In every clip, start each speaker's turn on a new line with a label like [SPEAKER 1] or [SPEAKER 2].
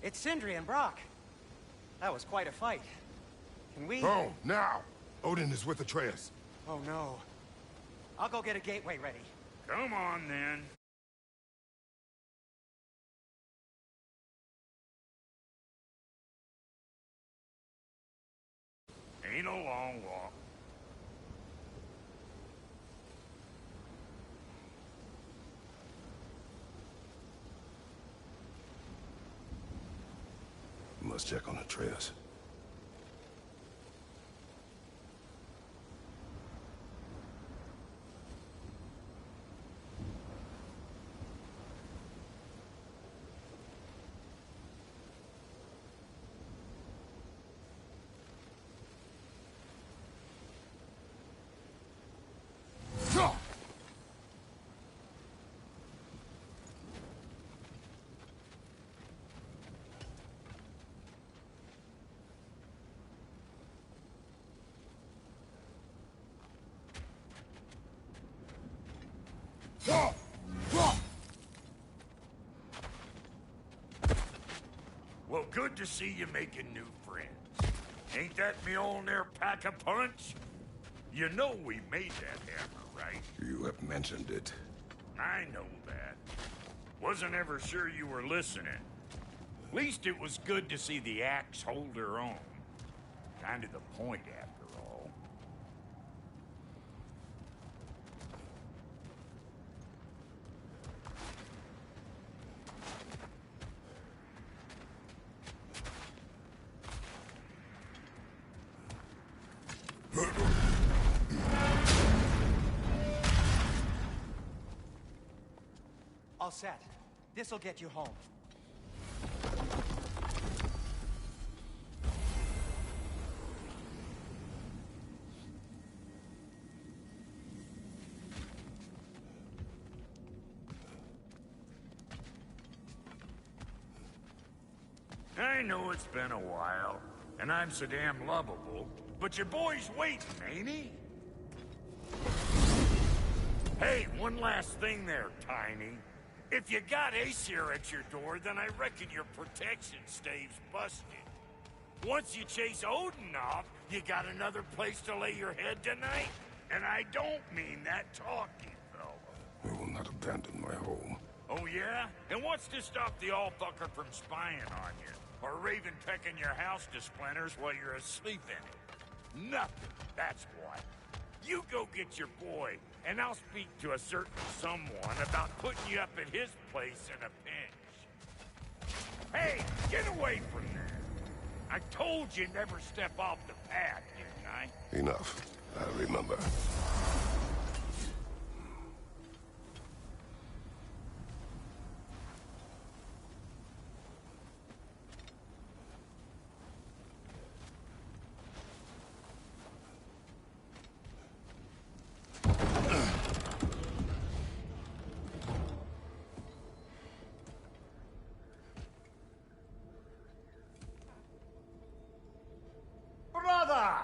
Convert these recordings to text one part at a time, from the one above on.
[SPEAKER 1] It's Sindri and Brock. That was quite a fight. Can we...
[SPEAKER 2] Go, now! Odin is with Atreus.
[SPEAKER 1] Oh no. I'll go get a gateway ready.
[SPEAKER 3] Come on, then. Ain't a long walk.
[SPEAKER 2] You must check on Atreus.
[SPEAKER 3] Well, good to see you making new friends. Ain't that me old there pack a punch? You know we made that hammer, right?
[SPEAKER 2] You have mentioned it.
[SPEAKER 3] I know that. Wasn't ever sure you were listening. Least it was good to see the axe hold her own. Kind of the point, after all.
[SPEAKER 1] All set. This'll get you home.
[SPEAKER 3] I know it's been a while, and I'm so damn lovable, but your boy's waiting, ain't he? Hey, one last thing there, Tiny. If you got Aesir at your door, then I reckon your protection stave's busted. Once you chase Odin off, you got another place to lay your head tonight? And I don't mean that talky fella.
[SPEAKER 2] I will not abandon my home.
[SPEAKER 3] Oh yeah? And what's to stop the all-fucker from spying on you? Or Raven pecking your house to splinters while you're asleep in it? Nothing, that's what. You go get your boy, and I'll speak to a certain someone about putting you up at his place in a pinch. Hey, get away from there. I told you never step off the path, didn't I?
[SPEAKER 2] Enough. I remember.
[SPEAKER 1] Brother!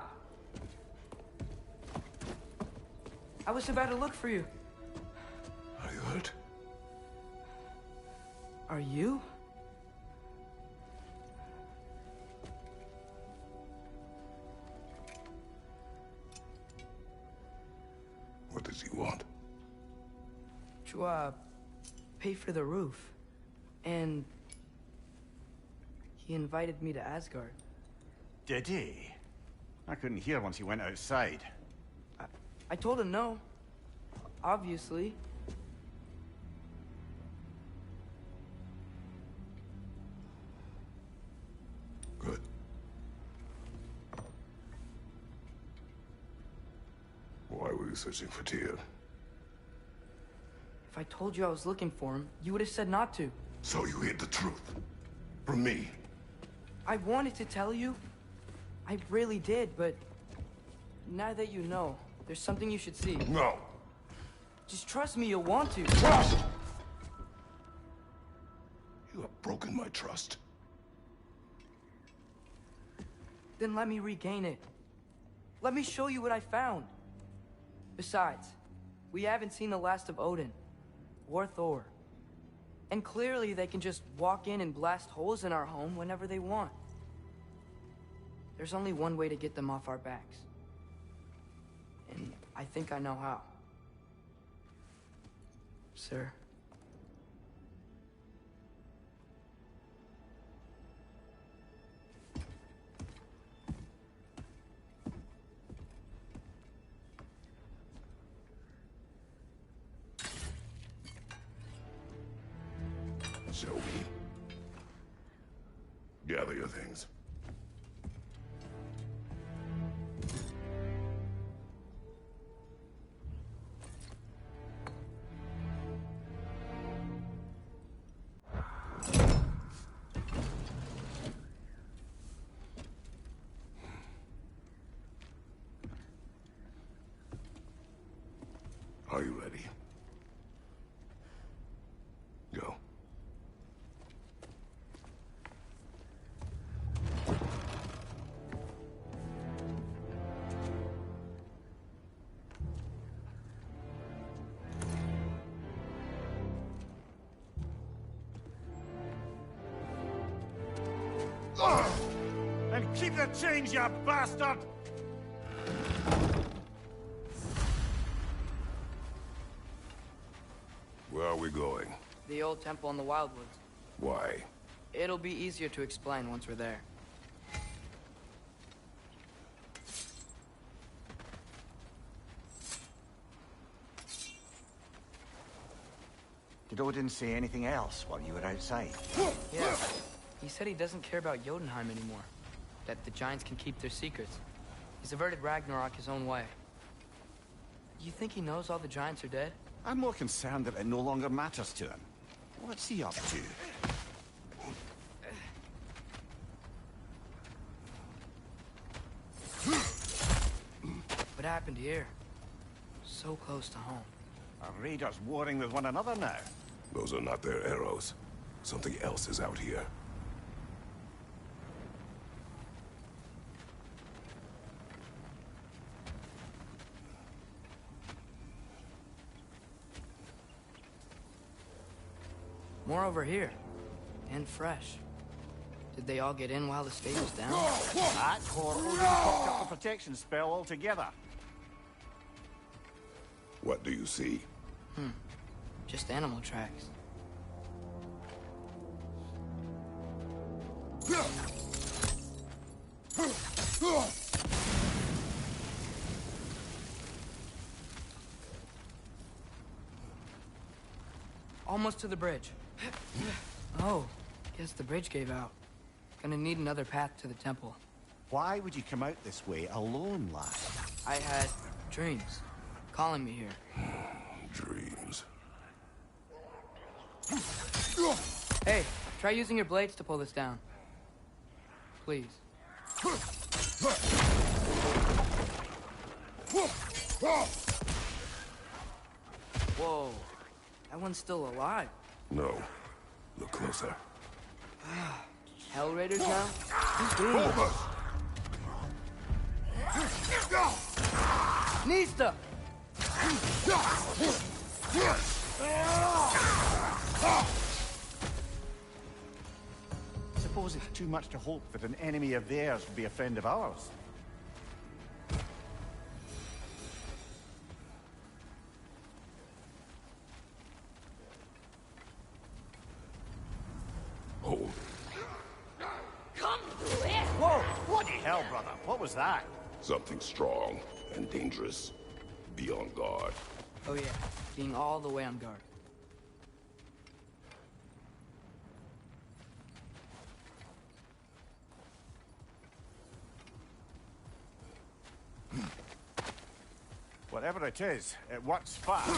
[SPEAKER 4] I was about to look for you.
[SPEAKER 2] Are you hurt?
[SPEAKER 4] Are you?
[SPEAKER 2] What does he want?
[SPEAKER 4] To, pay for the roof. And... he invited me to Asgard.
[SPEAKER 5] Did he? I couldn't hear once he went outside.
[SPEAKER 4] I told him no. Obviously.
[SPEAKER 2] Good. Why were you searching for Tyr?
[SPEAKER 4] If I told you I was looking for him, you would have said not to.
[SPEAKER 2] So you hid the truth. From me.
[SPEAKER 4] I wanted to tell you. I really did, but... now that you know, there's something you should see.
[SPEAKER 2] No.
[SPEAKER 4] Just trust me, you'll want to.
[SPEAKER 2] Trust! You have broken my trust.
[SPEAKER 4] Then let me regain it. Let me show you what I found. Besides, we haven't seen the last of Odin. Or Thor. And clearly they can just walk in and blast holes in our home whenever they want. There's only one way to get them off our backs. And I think I know how. Sir.
[SPEAKER 2] Show me. Gather your things. Are you ready? Go.
[SPEAKER 5] And keep the change, you bastard!
[SPEAKER 2] Where are we going?
[SPEAKER 4] The old temple in the Wildwoods.
[SPEAKER 2] Why?
[SPEAKER 4] It'll be easier to explain once we're there.
[SPEAKER 5] Did Odin say anything else while you were outside?
[SPEAKER 4] Yeah. He said he doesn't care about Jotunheim anymore. That the giants can keep their secrets. He's averted Ragnarok his own way. You think he knows all the giants are dead?
[SPEAKER 5] I'm more concerned that it no longer matters to him. What's he up to?
[SPEAKER 4] What happened here? So close to home.
[SPEAKER 5] Are raiders warring with one another now?
[SPEAKER 2] Those are not their arrows. Something else is out here.
[SPEAKER 4] More over here. And fresh. Did they all get in while the stage was down?
[SPEAKER 5] That or Odin cocked up the protection spell altogether.
[SPEAKER 2] What do you see?
[SPEAKER 4] Just animal tracks. Almost to the bridge. Oh, guess the bridge gave out. Gonna need another path to the temple.
[SPEAKER 5] Why would you come out this way alone, lad?
[SPEAKER 4] I had dreams calling me here.
[SPEAKER 2] Dreams.
[SPEAKER 4] Hey, try using your blades to pull this down. Please. Whoa, that one's still alive.
[SPEAKER 2] No. Look closer.
[SPEAKER 4] Hell Raiders now? Who's doing this? Nista!
[SPEAKER 5] Suppose it's too much to hope that an enemy of theirs would be a friend of ours.
[SPEAKER 2] Hold.
[SPEAKER 5] Whoa! Bloody hell, brother! What was that?
[SPEAKER 2] Something strong and dangerous. Be on guard.
[SPEAKER 4] Oh yeah, being all the way on guard.
[SPEAKER 5] Whatever it is, it works fast.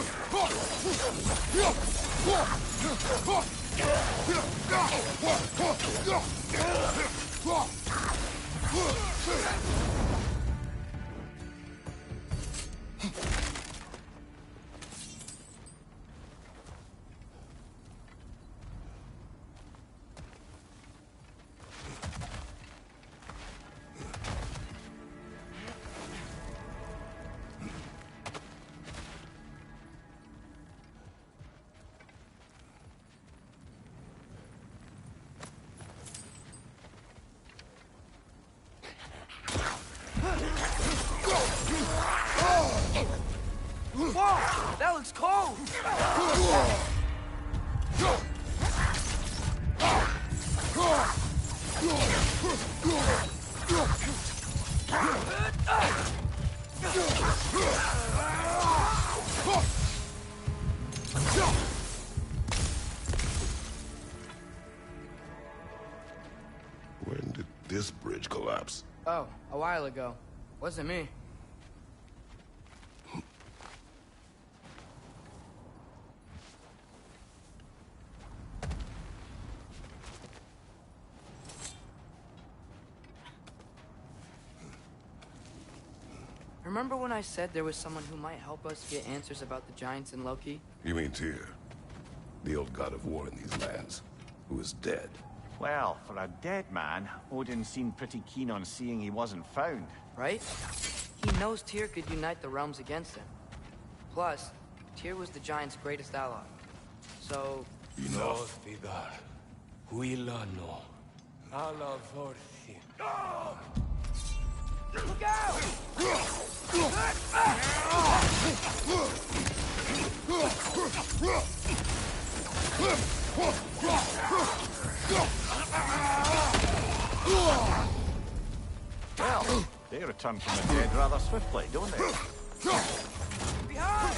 [SPEAKER 4] That looks cold!
[SPEAKER 2] When did this bridge collapse?
[SPEAKER 4] Oh, a while ago. Wasn't me. Remember when I said there was someone who might help us get answers about the giants and Loki?
[SPEAKER 2] You mean Tyr, the old god of war in these lands, who is dead?
[SPEAKER 5] Well, for a dead man, Odin seemed pretty keen on seeing he wasn't found.
[SPEAKER 4] Right? He knows Tyr could unite the realms against him. Plus, Tyr was the giant's greatest ally. So...
[SPEAKER 2] Enough.
[SPEAKER 4] Look out!
[SPEAKER 5] Well, they return from the dead rather swiftly, don't they?
[SPEAKER 4] Behind!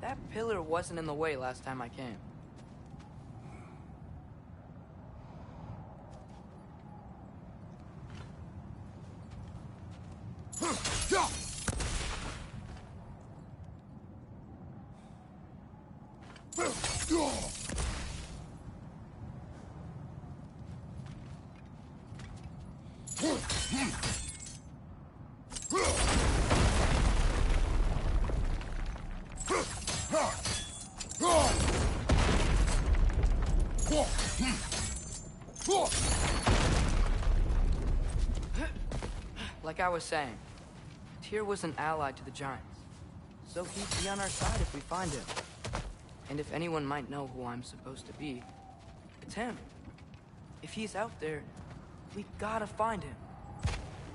[SPEAKER 4] That pillar wasn't in the way last time I came. Like I was saying, Tyr was an ally to the Giants. So he'd be on our side if we find him. And if anyone might know who I'm supposed to be, it's him. If he's out there, we gotta find him.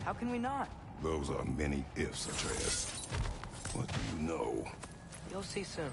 [SPEAKER 4] How can we not?
[SPEAKER 2] Those are many ifs, Atreus. What do you know?
[SPEAKER 4] You'll see soon.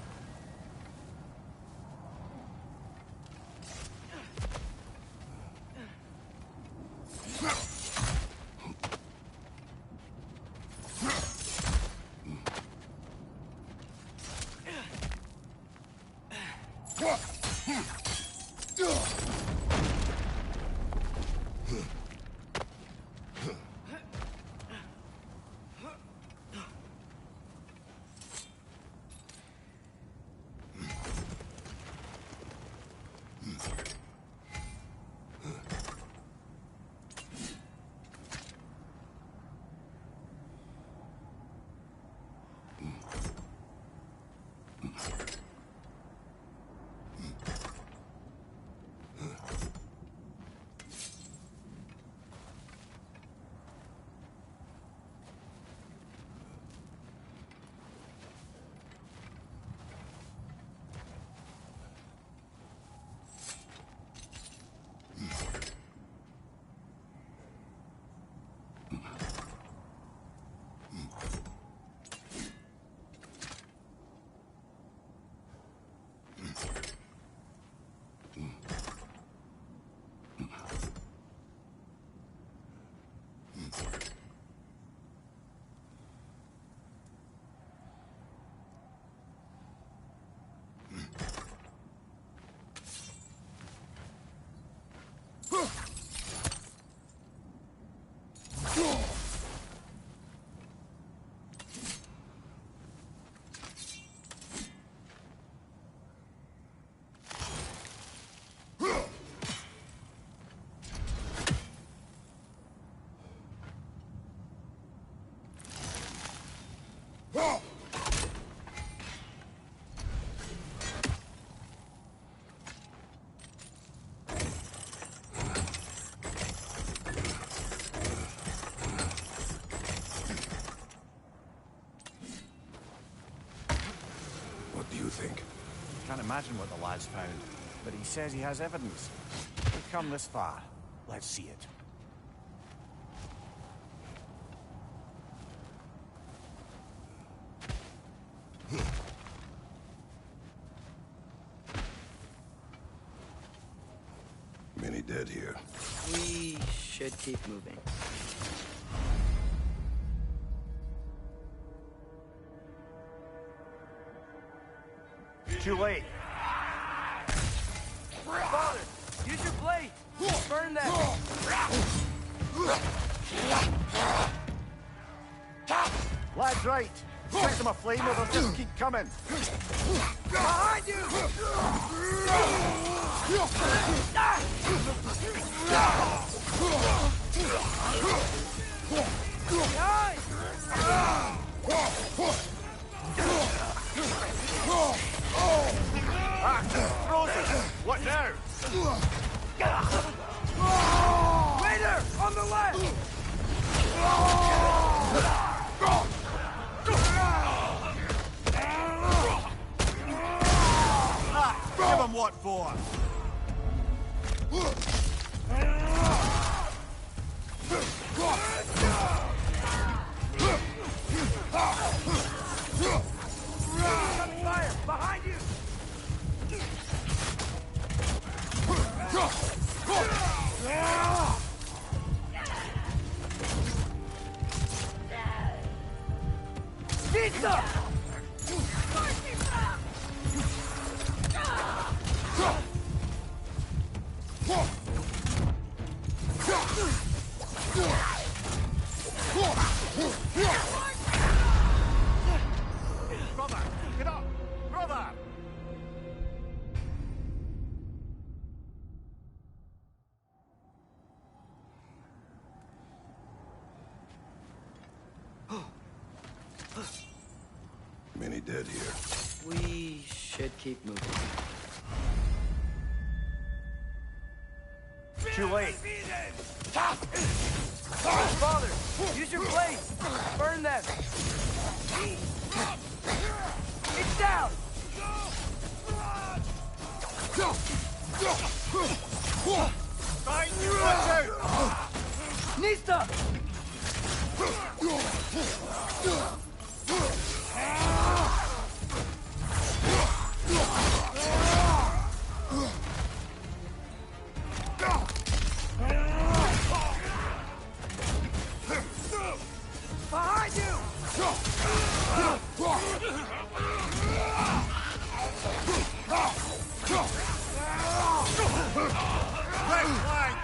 [SPEAKER 2] Think?
[SPEAKER 5] Can't imagine what the lad's found, but he says he has evidence. We've come this far. Let's see it.
[SPEAKER 2] Many dead here.
[SPEAKER 4] We should keep moving.
[SPEAKER 5] Too late.
[SPEAKER 4] Father, use your blade! Burn them!
[SPEAKER 5] Lad's right. Set them aflame or they'll just keep coming.
[SPEAKER 4] Behind you! Behind!
[SPEAKER 5] Frozen! What now?
[SPEAKER 4] Waiter! On the left!
[SPEAKER 5] Give him what for?
[SPEAKER 4] Fire! Behind you! Pizza!
[SPEAKER 5] Brother, get up! Brother!
[SPEAKER 2] Many dead here.
[SPEAKER 4] We should keep moving.
[SPEAKER 5] too late.
[SPEAKER 4] Father, use your blade! Burn them! It's down!
[SPEAKER 5] Find you, watch out!
[SPEAKER 4] Nista!
[SPEAKER 1] Behind you!
[SPEAKER 5] Right flank!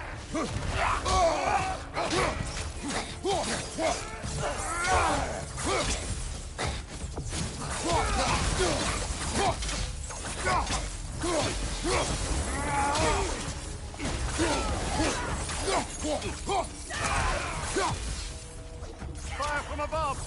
[SPEAKER 5] Fire from above!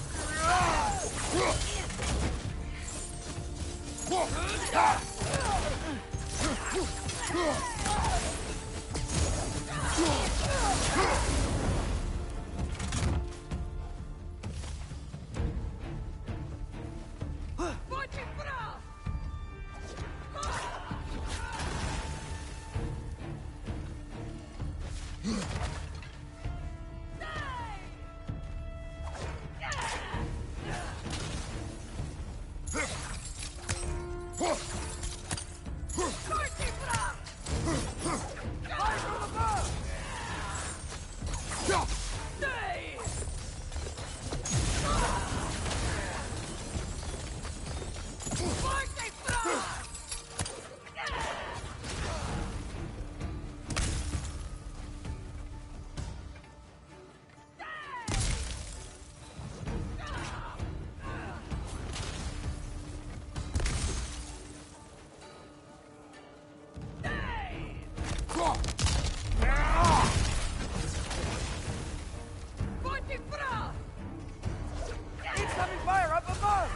[SPEAKER 4] Incoming fire up above!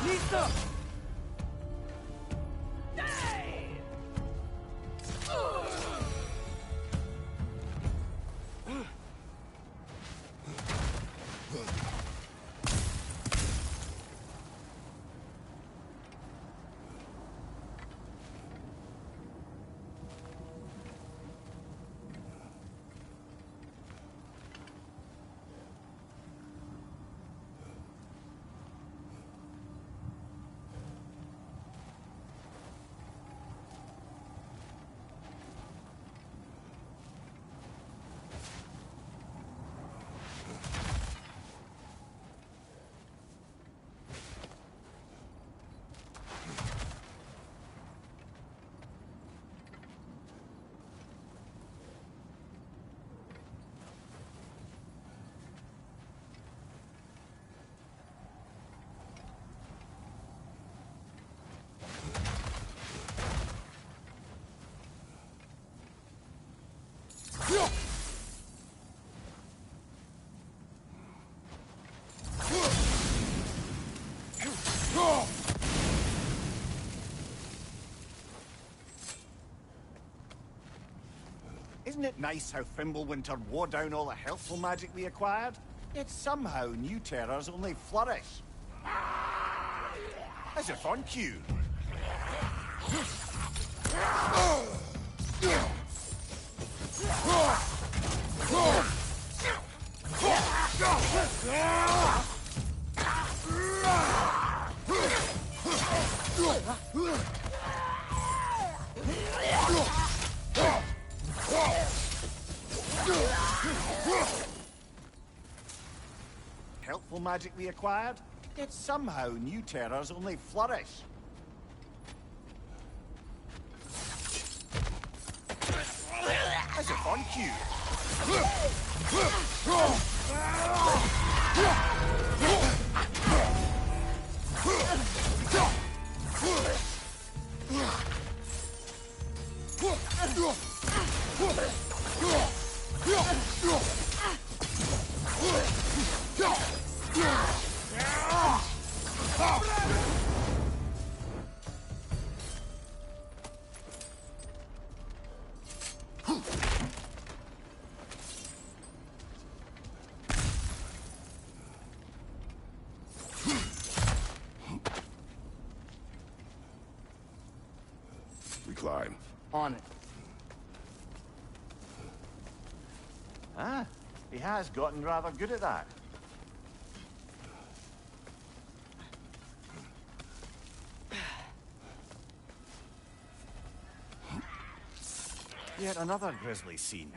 [SPEAKER 4] Nista!
[SPEAKER 5] Isn't it nice how Fimbulwinter wore down all the healthful magic we acquired? Yet somehow new terrors only flourish. As if on cue. Helpful magic we acquired, yet somehow new terrors only flourish. As if On cue.
[SPEAKER 2] We climb.
[SPEAKER 4] On it.
[SPEAKER 5] Ah, he has gotten rather good at that. Yet another grisly scene.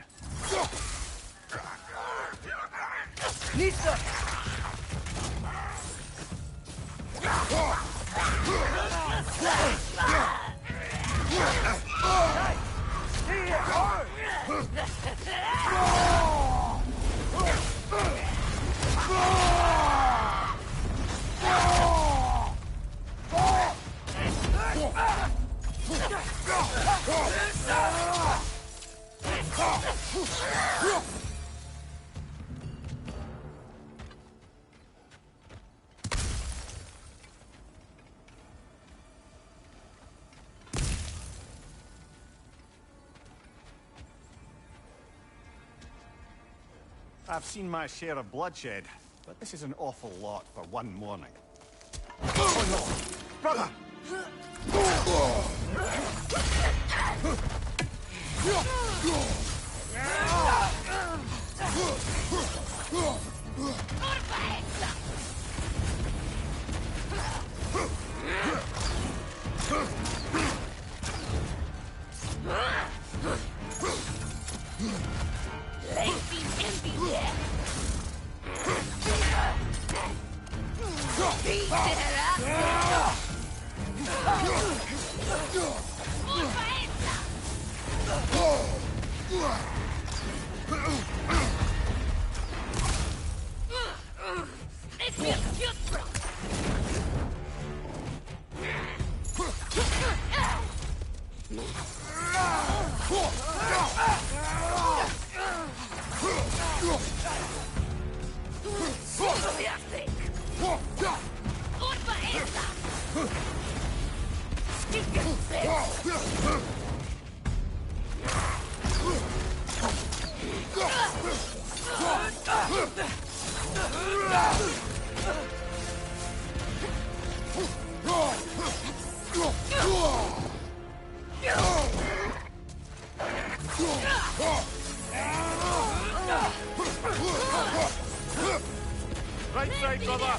[SPEAKER 4] Nisa!
[SPEAKER 5] I've seen my share of bloodshed, but this is an awful lot for one morning. Oh no! Brother! Right side, brother!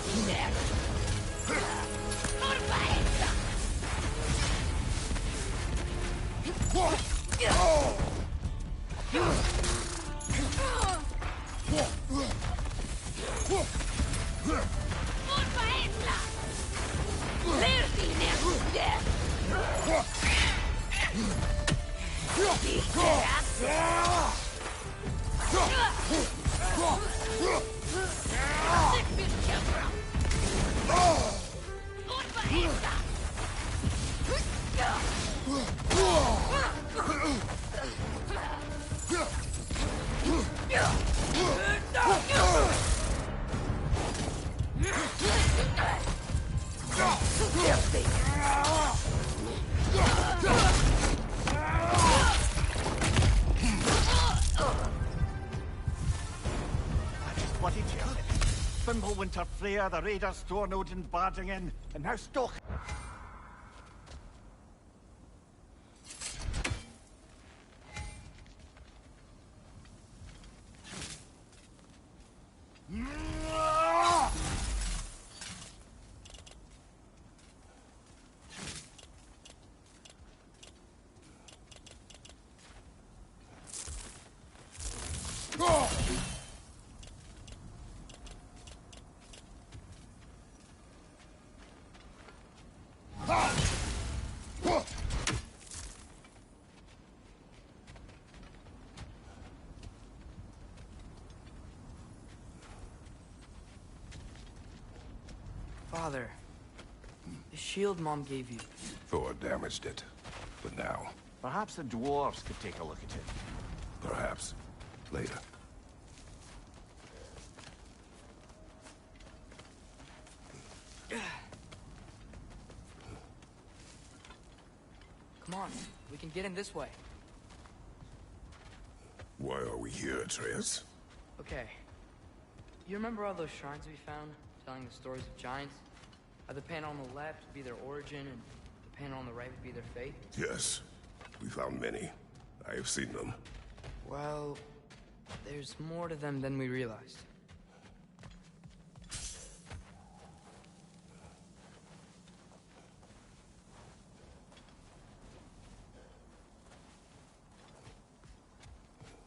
[SPEAKER 5] Bloody terrible. Fimbulwinter Freya, the raiders, Thornodin barging in, and now Stoke.
[SPEAKER 4] father. The shield Mom gave you.
[SPEAKER 2] Thor damaged it. But now,
[SPEAKER 5] Perhaps the dwarves could take a look at it.
[SPEAKER 2] perhaps, later.
[SPEAKER 4] Come on, we can get in this way.
[SPEAKER 2] Why are we here, Atreus?
[SPEAKER 4] Okay. You remember all those shrines we found, telling the stories of giants? How the panel on the left would be their origin, and the panel on the right would be their fate?
[SPEAKER 2] Yes. We found many. I have seen them.
[SPEAKER 4] Well, there's more to them than we realized.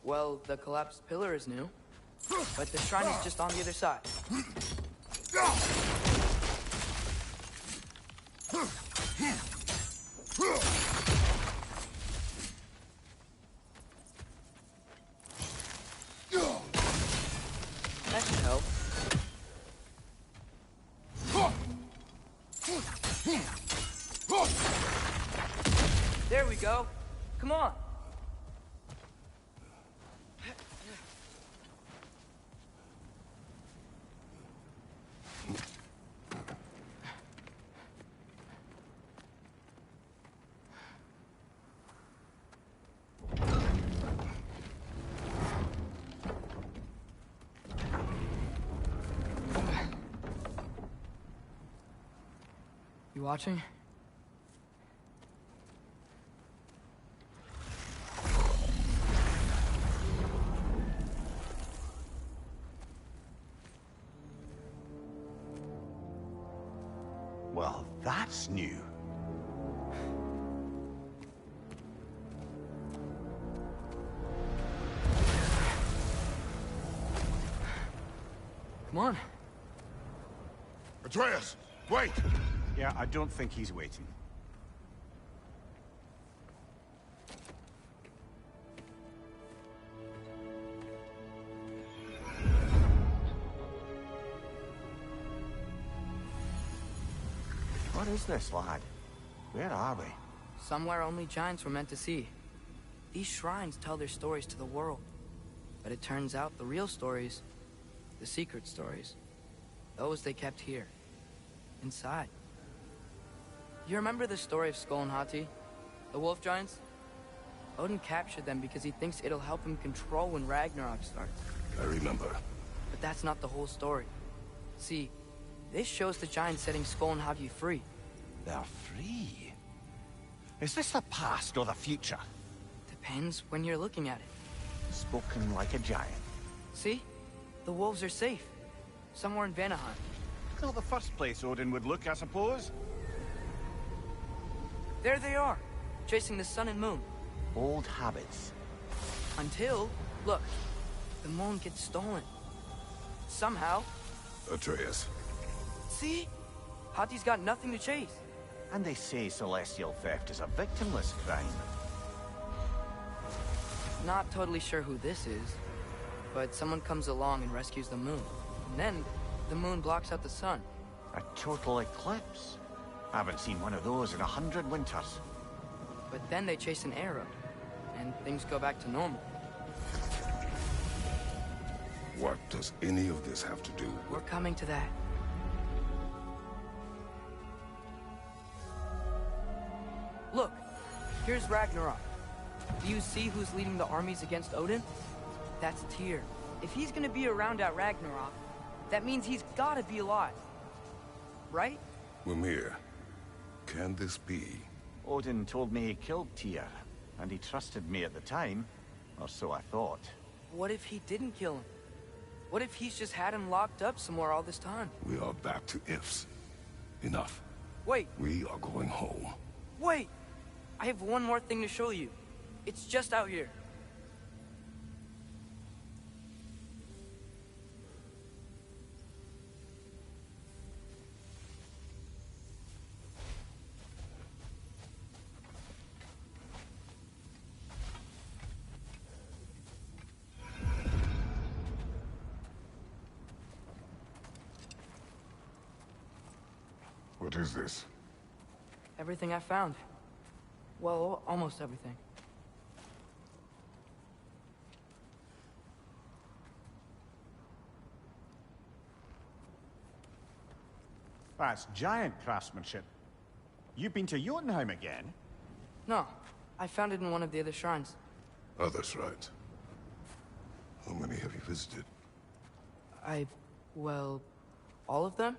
[SPEAKER 4] Well, the collapsed pillar is new, but the shrine is just on the other side. That should help. There we go. Come on. You watching?
[SPEAKER 5] Well, that's new.
[SPEAKER 4] Come on.
[SPEAKER 2] Atreus! Wait!
[SPEAKER 5] Yeah, I don't think he's waiting. What is this, lad? Where are we?
[SPEAKER 4] Somewhere only giants were meant to see. These shrines tell their stories to the world. But it turns out the real stories, the secret stories, those they kept here, inside. You remember the story of Skull and Hati? The wolf giants? Odin captured them because he thinks it'll help him control when Ragnarok starts.
[SPEAKER 2] I remember.
[SPEAKER 4] But that's not the whole story. See, this shows the giants setting Skull and Hati free.
[SPEAKER 5] They're free. Is this the past or the future?
[SPEAKER 4] Depends when you're looking at it.
[SPEAKER 5] Spoken like a giant.
[SPEAKER 4] See? The wolves are safe. Somewhere in Vanaheim.
[SPEAKER 5] Not the first place Odin would look, I suppose.
[SPEAKER 4] There they are, chasing the sun and moon.
[SPEAKER 5] Old habits.
[SPEAKER 4] Until, look, the moon gets stolen. Somehow.
[SPEAKER 2] Atreus.
[SPEAKER 4] See? Hati's got nothing to chase.
[SPEAKER 5] And they say celestial theft is a victimless crime.
[SPEAKER 4] Not totally sure who this is, but someone comes along and rescues the moon. And then, the moon blocks out the sun.
[SPEAKER 5] A total eclipse. Haven't seen one of those in 100 winters.
[SPEAKER 4] But then they chase an arrow, and things go back to normal.
[SPEAKER 2] What does any of this have to do
[SPEAKER 4] We're
[SPEAKER 2] with...
[SPEAKER 4] coming to that. Look, here's Ragnarok. Do you see who's leading the armies against Odin? That's Tyr. If he's gonna be around at Ragnarok, that means he's gotta be alive. Right?
[SPEAKER 2] Mimir, can this be?
[SPEAKER 5] Odin told me he killed Tyr, and he trusted me at the time, or so I thought.
[SPEAKER 4] What if he didn't kill him? What if he's just had him locked up somewhere all this time?
[SPEAKER 2] We are back to ifs. Enough.
[SPEAKER 4] Wait,
[SPEAKER 2] We are going home.
[SPEAKER 4] wait! I have one more thing to show you. It's just out here.
[SPEAKER 2] What is this?
[SPEAKER 4] Everything I found. Well, almost everything.
[SPEAKER 5] That's giant craftsmanship. You've been to Jotunheim again?
[SPEAKER 4] No, I found it in one of the other shrines.
[SPEAKER 2] Other shrines. How many have you visited?
[SPEAKER 4] Well, all of them?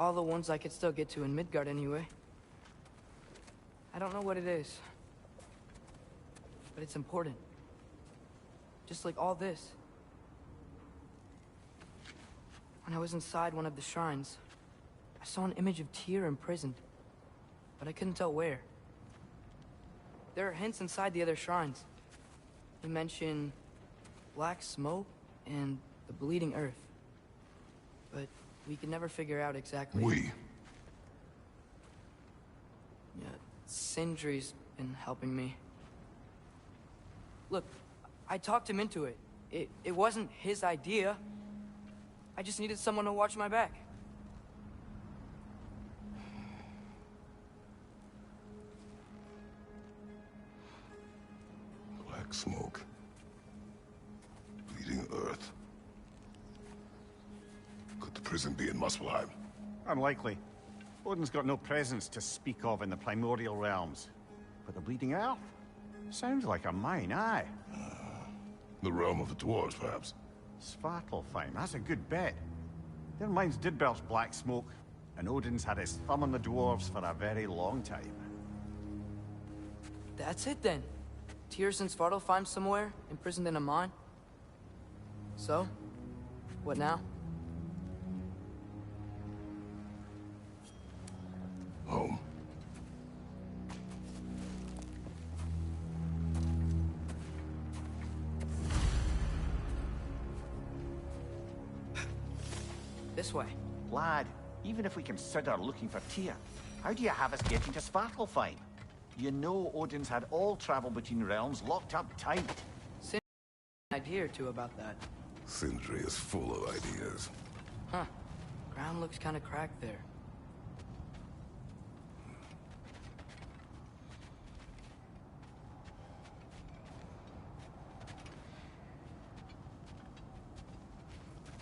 [SPEAKER 4] All the ones I could still get to in Midgard anyway. I don't know what it is, but it's important. Just like all this. When I was inside one of the shrines, I saw an image of Tyr imprisoned, but I couldn't tell where. There are hints inside the other shrines. They mention black smoke and the bleeding earth, but we could never figure out exactly. Yeah, Sindri's been helping me. Look, I talked him into it. It wasn't his idea. I just needed someone to watch my back.
[SPEAKER 2] Black smoke. Bleeding earth. Could the prison be in Muspelheim?
[SPEAKER 5] Unlikely. Odin's got no presence to speak of in the primordial realms. But the bleeding earth? Sounds like a mine, aye.
[SPEAKER 2] The realm of the dwarves, perhaps?
[SPEAKER 5] Svartalfheim, that's a good bet. Their mines did belch black smoke, and Odin's had his thumb on the dwarves for a very long time.
[SPEAKER 4] That's it then. Tyr's in Svartalfheim somewhere, imprisoned in a mine. So, what now?
[SPEAKER 2] Home.
[SPEAKER 4] This way.
[SPEAKER 5] Lad, even if we consider looking for Tyr, how do you have us getting to Svartalfheim? You know Odin's had all travel between realms locked up tight.
[SPEAKER 4] Sindri had an idea or two about that.
[SPEAKER 2] Sindri is full of ideas.
[SPEAKER 4] Huh. Ground looks kind of cracked there.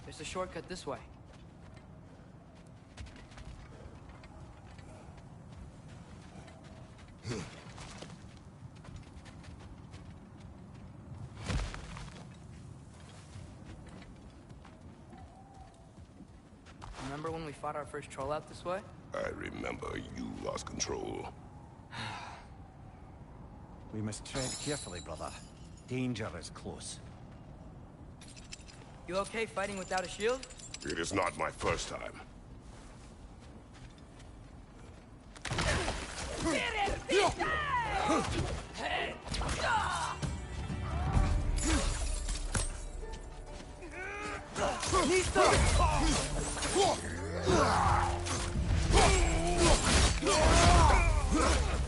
[SPEAKER 4] There's a shortcut this way. Remember when we fought our first troll out this way?
[SPEAKER 2] I remember you lost control.
[SPEAKER 5] We must tread carefully, brother. Danger is close.
[SPEAKER 4] You okay fighting without a shield?
[SPEAKER 2] It is not my first time.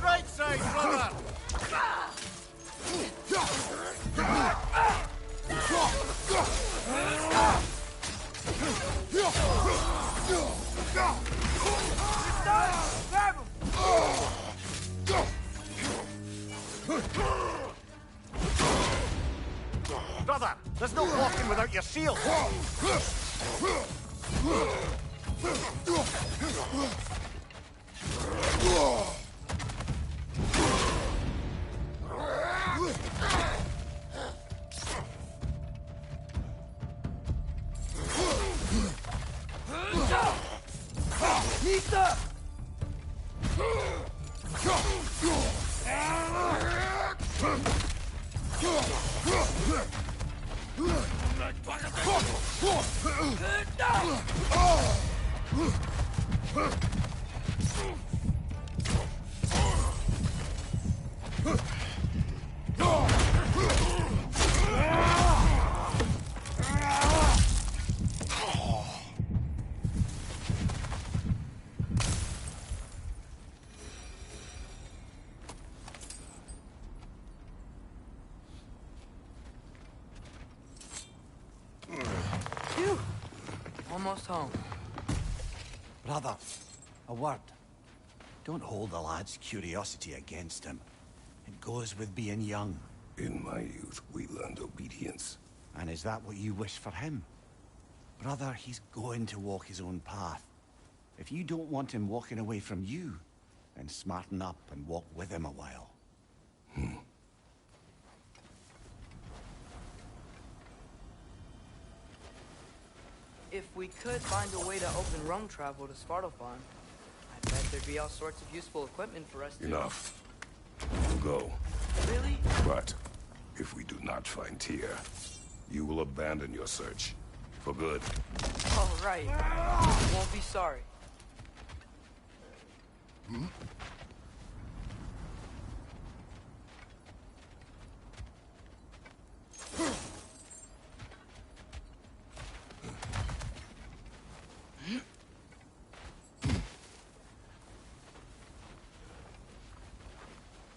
[SPEAKER 5] Right side, brother!
[SPEAKER 4] Grab him!
[SPEAKER 5] Brother, there's no walking without your shield!
[SPEAKER 4] Phew! Almost home.
[SPEAKER 5] Brother, A word. Don't hold the lad's curiosity against him. It goes with being young.
[SPEAKER 2] In my youth, we learned obedience.
[SPEAKER 5] And is that what you wish for him? Brother, he's going to walk his own path. If you don't want him walking away from you, then smarten up and walk with him a while.
[SPEAKER 4] If we could find a way to open Rome travel to Svartalfheim, I bet there'd be all sorts of useful equipment for us to...
[SPEAKER 2] Enough. We'll go.
[SPEAKER 4] Really?
[SPEAKER 2] But if we do not find Tyr, you will abandon your search. For good.
[SPEAKER 4] All right. You won't be sorry.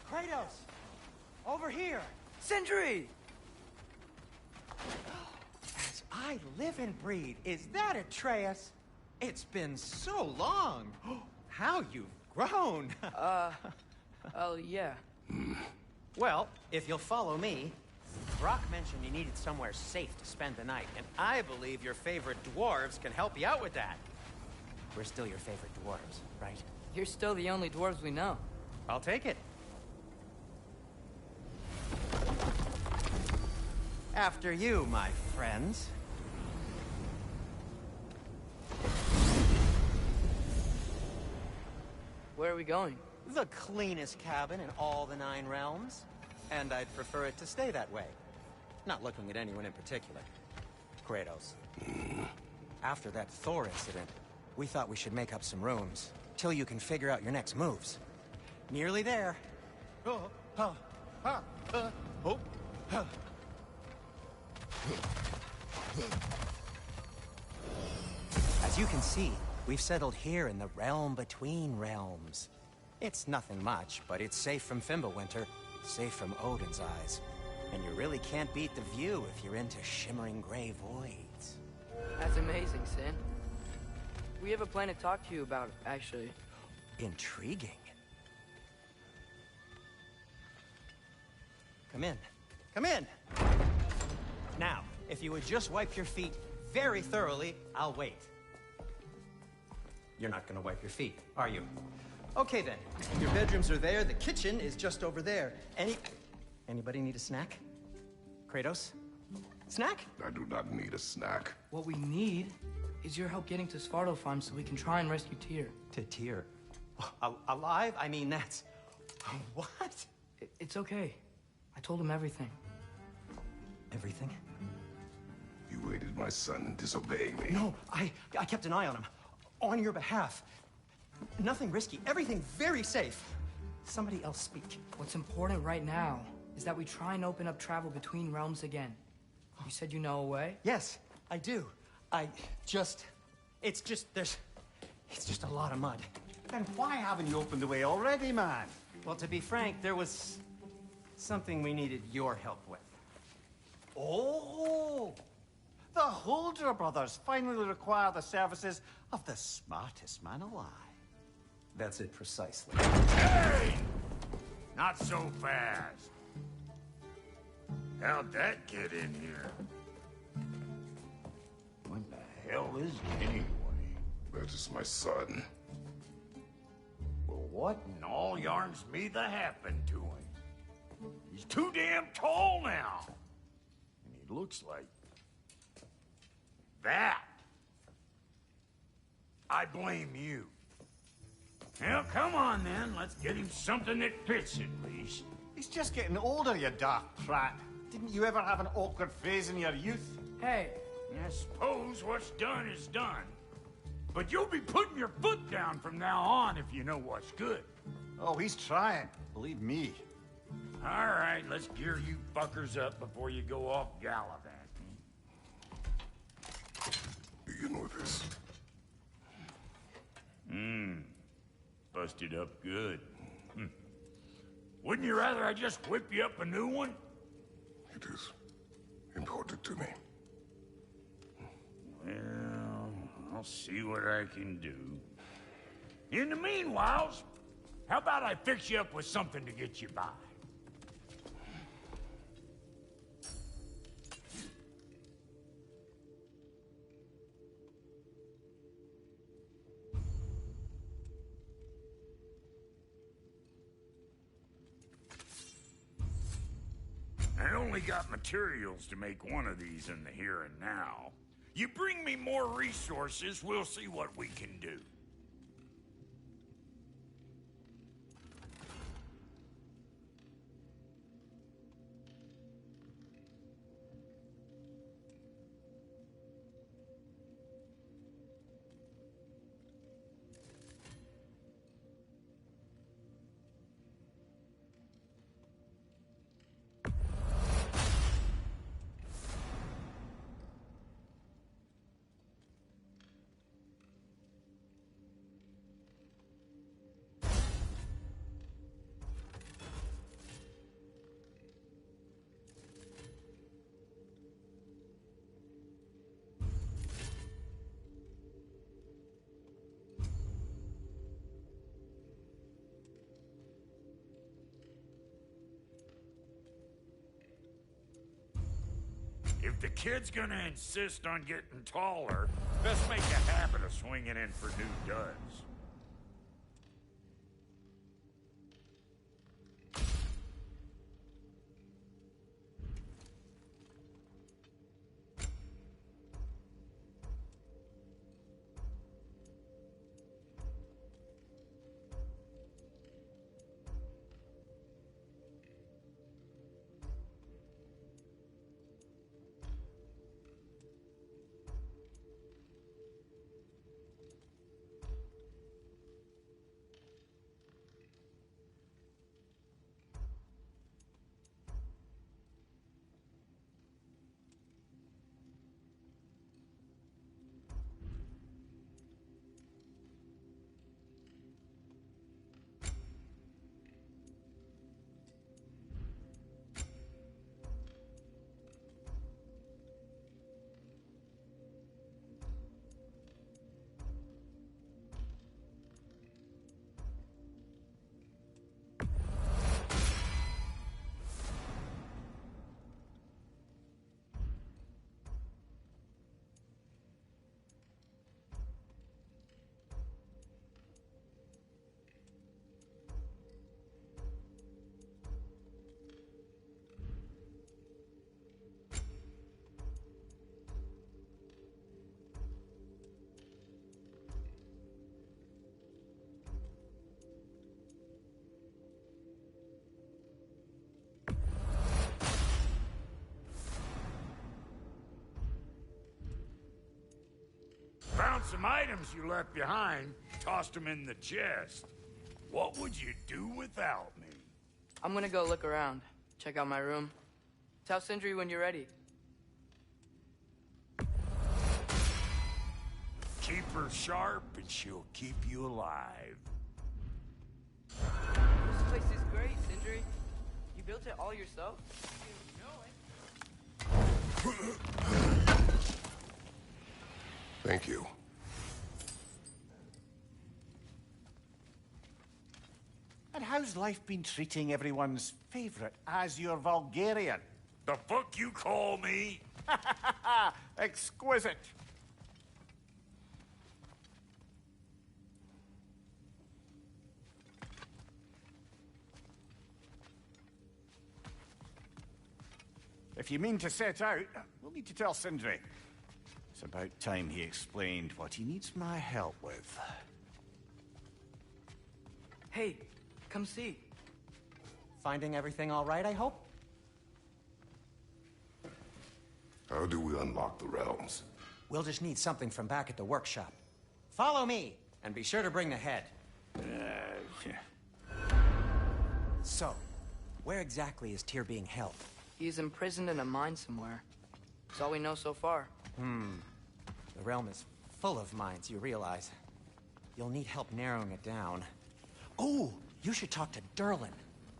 [SPEAKER 1] Kratos! Over here!
[SPEAKER 4] Sindri!
[SPEAKER 1] As I live and breathe, is that Atreus? It's been so long! How you've grown!
[SPEAKER 4] Oh, yeah.
[SPEAKER 1] Well, if you'll follow me, Brock mentioned you needed somewhere safe to spend the night, and I believe your favorite dwarves can help you out with that. We're still your favorite dwarves, right?
[SPEAKER 4] You're still the only dwarves we know.
[SPEAKER 1] I'll take it. After you, my friends.
[SPEAKER 4] Where are we going?
[SPEAKER 1] The cleanest cabin in all the 9 realms. And I'd prefer it to stay that way. Not looking at anyone in particular. Kratos. After that Thor incident, we thought we should make up some rooms, till you can figure out your next moves. Nearly there. As you can see, we've settled here in the realm between realms. It's nothing much, but it's safe from Fimbulwinter, safe from Odin's eyes. And you really can't beat the view if you're into shimmering gray voids.
[SPEAKER 4] That's amazing, Sin. We have a plan to talk to you about, actually.
[SPEAKER 1] Intriguing. Come in. Come in! Now, if you would just wipe your feet very thoroughly, I'll wait. You're not gonna wipe your feet, are you? Okay then. Your bedrooms are there, the kitchen is just over there. Anybody need a snack? Kratos? Snack?
[SPEAKER 2] I do not need a snack.
[SPEAKER 4] What we need is your help getting to Svartalfheim so we can try and rescue Tyr.
[SPEAKER 1] To Tyr. Alive? I mean, that's... What?
[SPEAKER 4] It's okay. I told him everything.
[SPEAKER 1] Everything?
[SPEAKER 2] You aided my son in disobeying me.
[SPEAKER 1] No, I kept an eye on him. On your behalf. Nothing risky. Everything very safe. Somebody else speak.
[SPEAKER 4] What's important right now is that we try and open up travel between realms again. You said you know a way?
[SPEAKER 1] Yes, I do. It's just a lot of mud.
[SPEAKER 5] Then why haven't you opened the way already, man?
[SPEAKER 1] Well, to be frank, there was something we needed your help with.
[SPEAKER 5] Oh! The Holder brothers finally require the services of the smartest man alive.
[SPEAKER 1] That's it precisely.
[SPEAKER 3] Hey! Not so fast. How'd that get in here? What the hell is he anyway?
[SPEAKER 2] That is my son.
[SPEAKER 3] Well, what in all yarns me that happened to him? He's too damn tall now. And he looks like... that. I blame you. Well, come on then. Let's get him something that fits at least.
[SPEAKER 5] He's just getting older, you daft prat. Didn't you ever have an awkward phase in your youth?
[SPEAKER 4] Hey,
[SPEAKER 3] I suppose what's done is done. But you'll be putting your foot down from now on if you know what's good.
[SPEAKER 5] Oh, he's trying. Believe me.
[SPEAKER 3] All right, let's gear you fuckers up before you go off gallivanting.
[SPEAKER 2] Begin with this.
[SPEAKER 3] Busted up good. Wouldn't you rather I just whip you up a new one?
[SPEAKER 2] It is important to me.
[SPEAKER 3] Well, I'll see what I can do. In the meanwhile, how about I fix you up with something to get you by? I only got materials to make one of these in the here and now. You bring me more resources, we'll see what we can do. If the kid's gonna insist on getting taller, best make a habit of swinging in for new duds. Found some items you left behind, tossed them in the chest. What would you do without me?
[SPEAKER 4] I'm gonna go look around, check out my room. Tell Sindri when you're ready.
[SPEAKER 3] Keep her sharp and she'll keep you alive.
[SPEAKER 4] This place is great, Sindri. You built it all yourself?
[SPEAKER 2] Thank you.
[SPEAKER 5] And how's life been treating everyone's favorite Azure Vulgarian?
[SPEAKER 3] The fuck you call me?
[SPEAKER 5] Exquisite. If you mean to set out, we'll need to tell Sindri. It's about time he explained what he needs my help with.
[SPEAKER 4] Hey, come see.
[SPEAKER 1] Finding everything all right, I hope?
[SPEAKER 2] How do we unlock the realms?
[SPEAKER 1] We'll just need something from back at the workshop. Follow me, and be sure to bring the head. So, where exactly is Tyr being held?
[SPEAKER 4] He's imprisoned in a mine somewhere. That's all we know so far.
[SPEAKER 1] The realm is full of mines, you realize. You'll need help narrowing it down. Oh, you should talk to Derlin.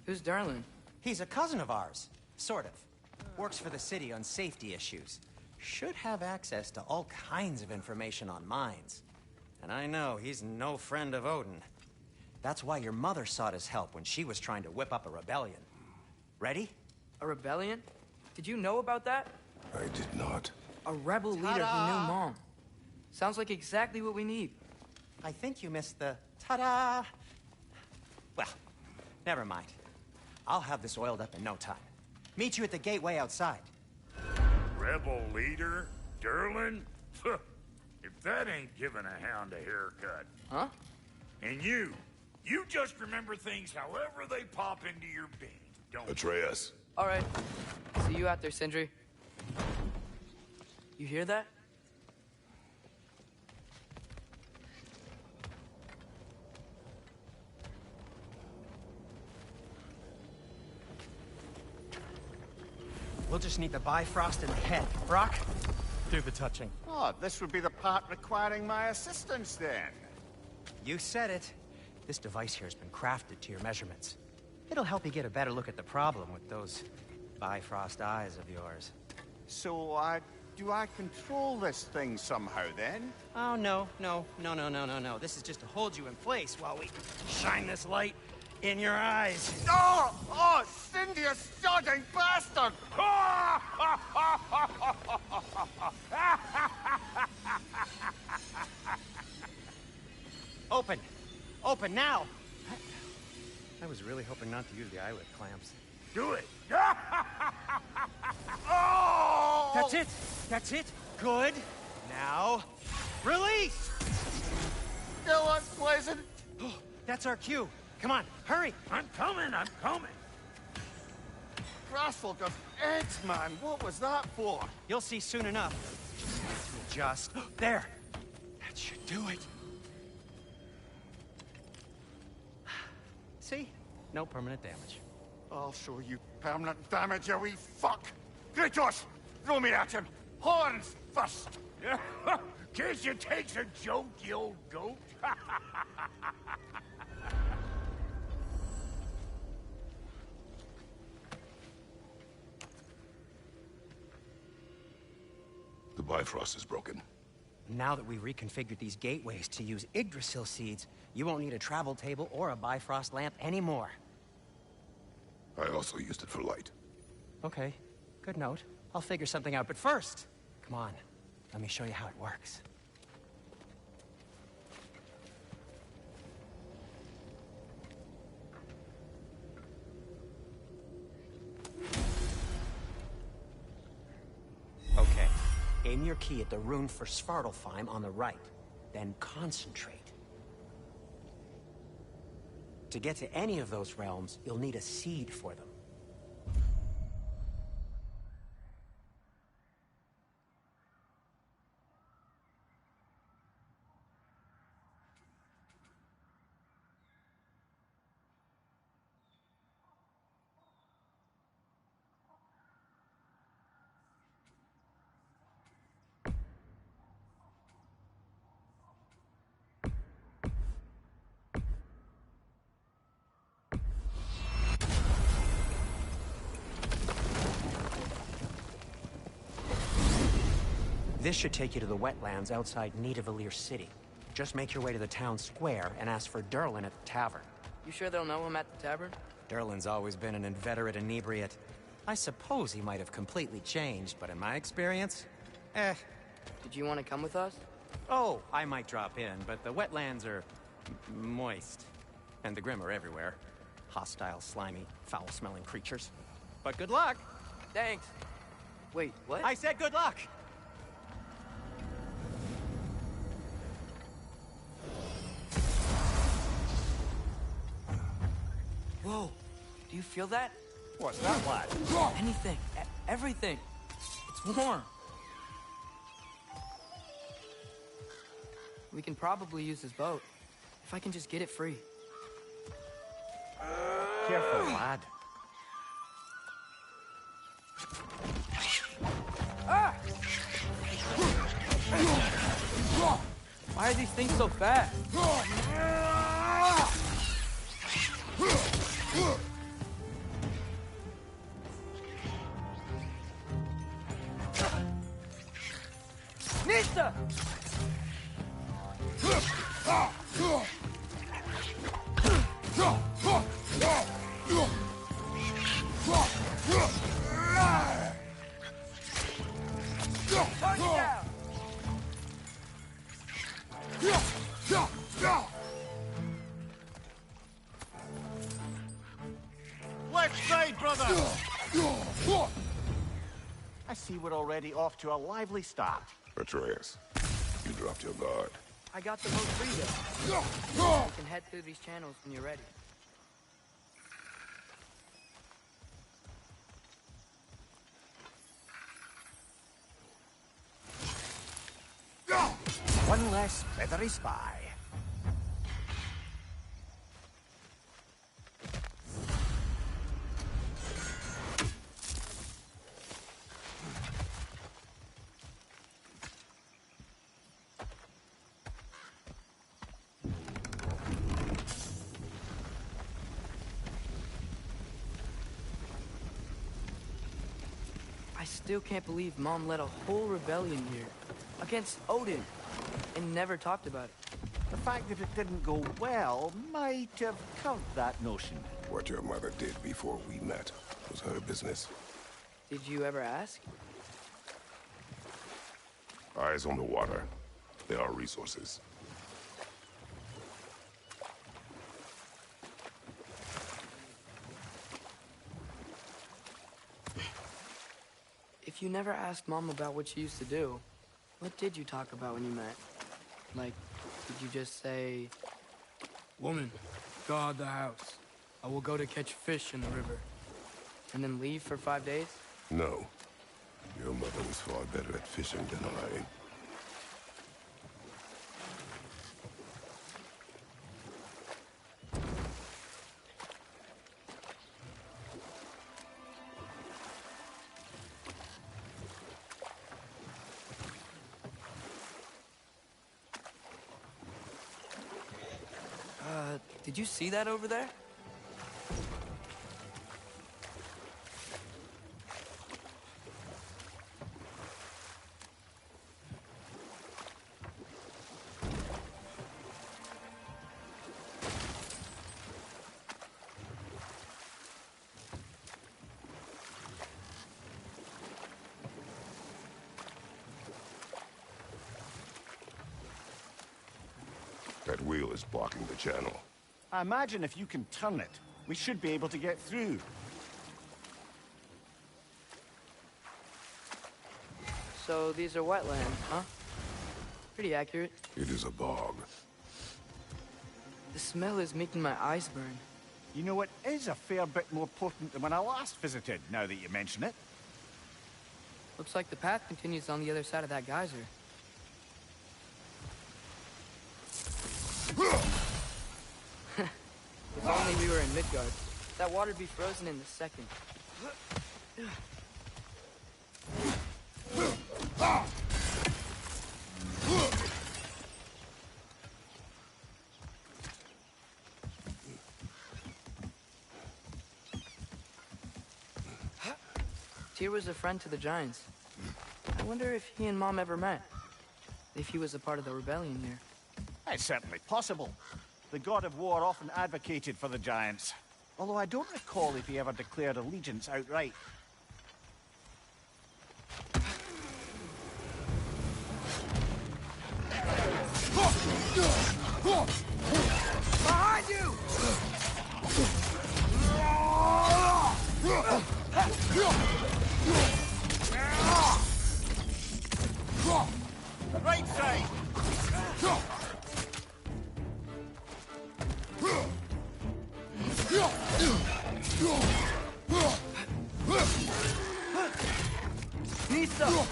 [SPEAKER 4] Who's Darlin?
[SPEAKER 1] He's a cousin of ours, sort of. Works for the city on safety issues. Should have access to all kinds of information on mines. And I know he's no friend of Odin. That's why your mother sought his help when she was trying to whip up a rebellion. Ready?
[SPEAKER 4] A rebellion? Did you know about that?
[SPEAKER 2] I did not.
[SPEAKER 4] A rebel leader who knew Mom. Sounds like exactly what we need.
[SPEAKER 1] I think you missed the ta-da. Well, never mind. I'll have this oiled up in no time. Meet you at the gateway outside.
[SPEAKER 3] Rebel leader? Durlin? If that ain't giving a hound a haircut.
[SPEAKER 4] Huh?
[SPEAKER 3] And you just remember things however they pop into your bean, don't you?
[SPEAKER 2] Atreus.
[SPEAKER 4] All right. See you out there, Sindri. You hear that?
[SPEAKER 1] We'll just need the Bifrost in the head. Brock, do the touching.
[SPEAKER 5] Oh, this would be the part requiring my assistance, then.
[SPEAKER 1] You said it. This device here has been crafted to your measurements. It'll help you get a better look at the problem with those Bifrost eyes of yours.
[SPEAKER 5] So, do I control this thing somehow, then?
[SPEAKER 1] Oh, no. This is just to hold you in place while we shine this light in your eyes.
[SPEAKER 5] Oh, Cindy, you sodding bastard!
[SPEAKER 1] Open now! I was really hoping not to use the eyelid clamps.
[SPEAKER 3] Do it!
[SPEAKER 5] Oh!
[SPEAKER 1] That's it! Good! Now, release!
[SPEAKER 5] Still unpleasant.
[SPEAKER 1] That's our cue. Come on, hurry!
[SPEAKER 3] I'm coming!
[SPEAKER 5] Grassful of eggs, man. What was that for?
[SPEAKER 1] You'll see soon enough. Just there. That should do it. See? No permanent damage.
[SPEAKER 5] I'll show you permanent damage, you wee fuck. Kratos, throw me at him. Horns first.
[SPEAKER 3] Guess you takes a joke, you old goat.
[SPEAKER 2] The Bifrost is broken.
[SPEAKER 1] Now that we've reconfigured these gateways to use Yggdrasil seeds, you won't need a travel table or a Bifrost lamp anymore.
[SPEAKER 2] I also used it for light.
[SPEAKER 1] Okay, good note. I'll figure something out, but first, come on, let me show you how it works. Okay, aim your key at the rune for Svartalfheim on the right, then concentrate. To get to any of those realms, you'll need a seed for them. This should take you to the wetlands outside Nidavellir City. Just make your way to the town square and ask for Durlin at the tavern.
[SPEAKER 4] You sure they'll know him at the tavern?
[SPEAKER 1] Durlin's always been an inveterate inebriate. I suppose he might have completely changed, but in my experience,
[SPEAKER 4] Did you want to come with us?
[SPEAKER 1] Oh, I might drop in, but the wetlands are moist. And the Grim are everywhere. Hostile, slimy, foul-smelling creatures. But good luck!
[SPEAKER 4] Thanks. Wait, what?
[SPEAKER 1] I said good luck!
[SPEAKER 4] Whoa, do you feel that?
[SPEAKER 5] What's that, lad?
[SPEAKER 4] Anything, everything. It's warm. We can probably use this boat, if I can just get it free.
[SPEAKER 1] Careful, lad.
[SPEAKER 4] Ah! Why are these things so fast? Nista!
[SPEAKER 5] Left side, brother! I see we're already off to a lively start.
[SPEAKER 2] Atreus, you dropped your guard.
[SPEAKER 4] I got the boat free though. You can head through these channels when you're ready.
[SPEAKER 5] One less feathery spy.
[SPEAKER 4] I still can't believe Mom led a whole rebellion here against Odin and never talked about it.
[SPEAKER 5] The fact that it didn't go well might have curved that notion.
[SPEAKER 2] What your mother did before we met was her business.
[SPEAKER 4] Did you ever ask?
[SPEAKER 2] Eyes on the water. There are resources.
[SPEAKER 4] If you never asked Mom about what she used to do, what did you talk about when you met? Like, did you just say, "Woman, guard the house. I will go to catch fish in the river," and then leave for 5 days?
[SPEAKER 2] No. Your mother was far better at fishing than I.
[SPEAKER 4] Did you see that over there?
[SPEAKER 2] That wheel is blocking the channel.
[SPEAKER 5] I imagine if you can turn it, we should be able to get through.
[SPEAKER 4] So these are wetlands, huh? Pretty accurate.
[SPEAKER 2] It is a bog.
[SPEAKER 4] The smell is making my eyes burn.
[SPEAKER 5] You know, it is a fair bit more potent than when I last visited, now that you mention it.
[SPEAKER 4] Looks like the path continues on the other side of that geyser. If only we were in Midgard. That water'd be frozen in a second. Tyr was a friend to the Giants. I wonder if he and Mom ever met. If he was a part of the rebellion here.
[SPEAKER 5] It's certainly possible. The God of War often advocated for the Giants. Although I don't recall if he ever declared allegiance outright.
[SPEAKER 4] Behind you!
[SPEAKER 5] Right side!
[SPEAKER 4] Nisa!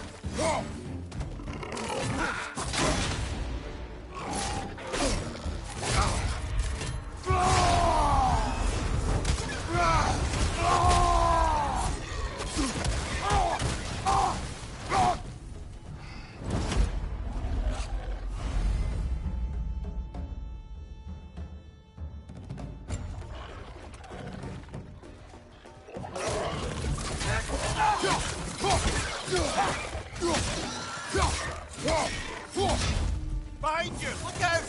[SPEAKER 5] Behind you! Look out!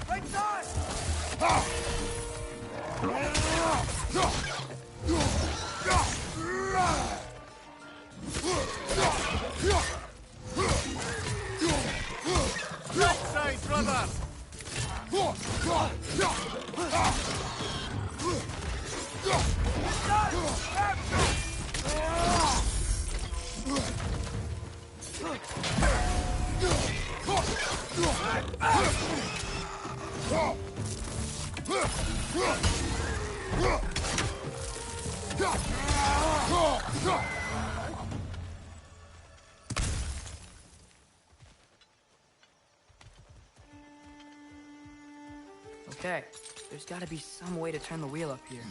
[SPEAKER 4] Right side!
[SPEAKER 5] Right side, brother!
[SPEAKER 4] Okay, there's gotta be some way to turn the wheel up here.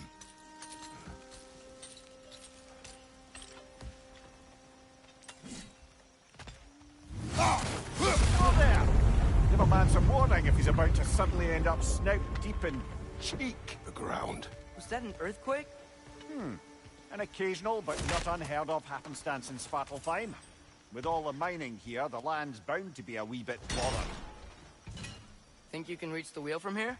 [SPEAKER 5] Oh, there! Give a man some warning if he's about to suddenly end up snout deep in cheek.
[SPEAKER 2] The ground.
[SPEAKER 4] Was that an earthquake?
[SPEAKER 5] An occasional but not unheard of happenstance in Svartalfheim. With all the mining here, the land's bound to be a wee bit bothered.
[SPEAKER 4] Think you can reach the wheel from here?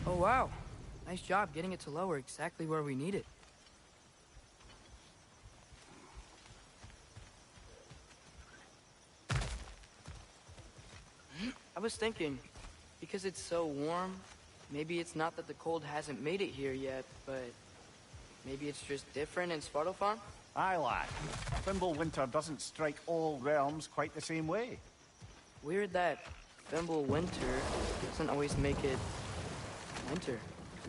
[SPEAKER 4] Oh wow, nice job getting it to lower exactly where we need it. I was thinking, because it's so warm, maybe it's not that the cold hasn't made it here yet, but maybe it's just different in Svartalfheim?
[SPEAKER 5] Aye, lad. Winter doesn't strike all realms quite the same way.
[SPEAKER 4] Weird that Winter doesn't always make it winter.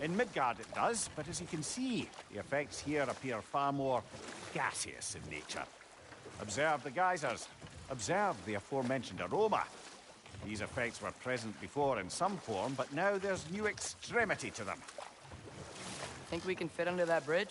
[SPEAKER 5] In Midgard it does, but as you can see, the effects here appear far more gaseous in nature. Observe the geysers. Observe the aforementioned aroma. These effects were present before in some form, but now there's new extremity to them.
[SPEAKER 4] Think we can fit under that bridge?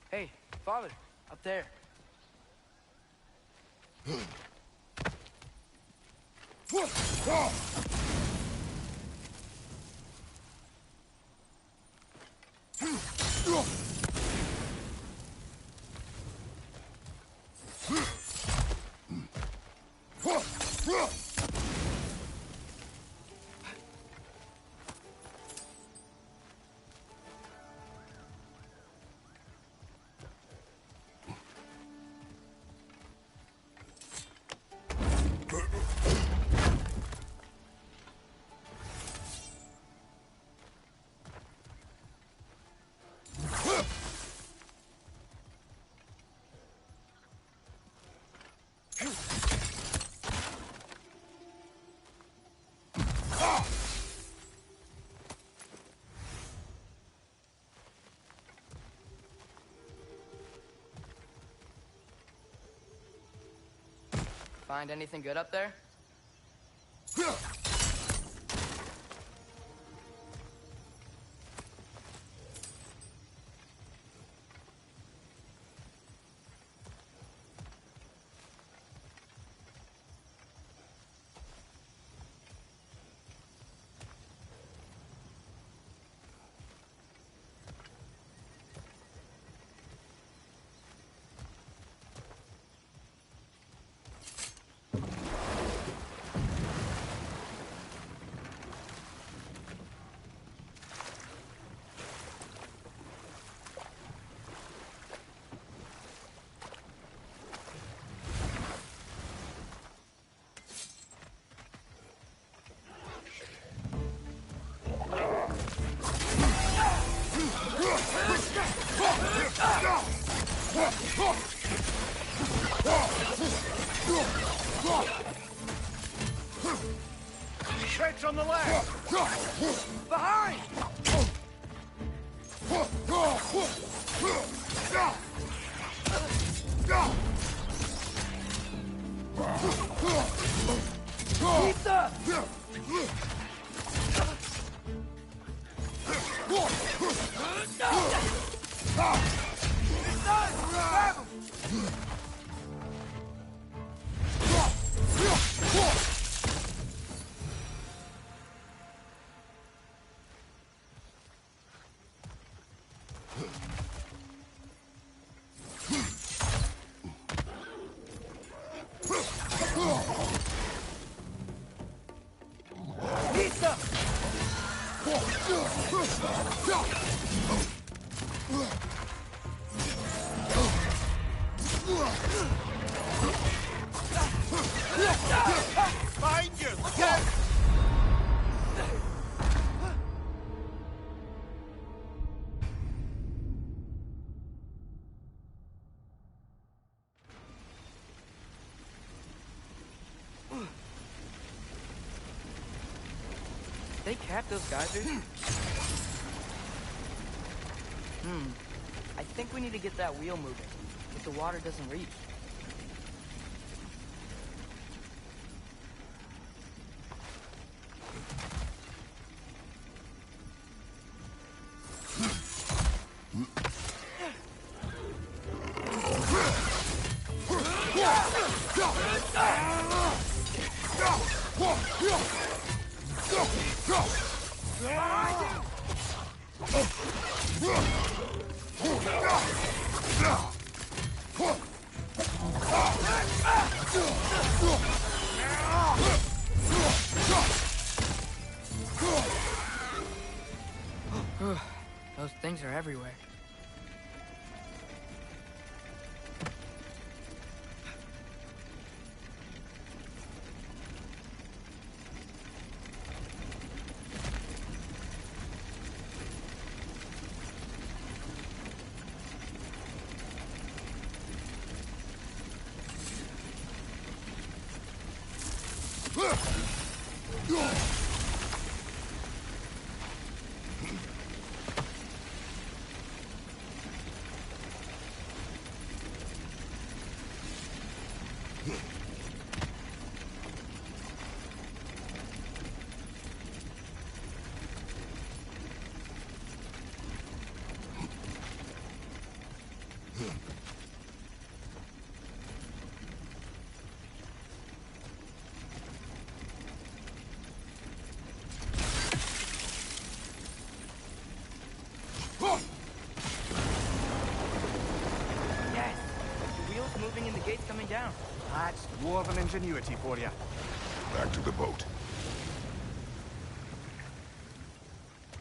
[SPEAKER 4] Hey, Father, up there. Find anything good up there?
[SPEAKER 5] Catch on the left!
[SPEAKER 4] Behind! Pizza! Pizza!
[SPEAKER 5] Behind you! Look out!
[SPEAKER 4] They cap those geysers? I think we need to get that wheel moving, if the water doesn't reach. Those things are everywhere. Yes! The wheel's moving and the gate's coming down.
[SPEAKER 5] That's dwarven ingenuity for you.
[SPEAKER 2] Back to the boat.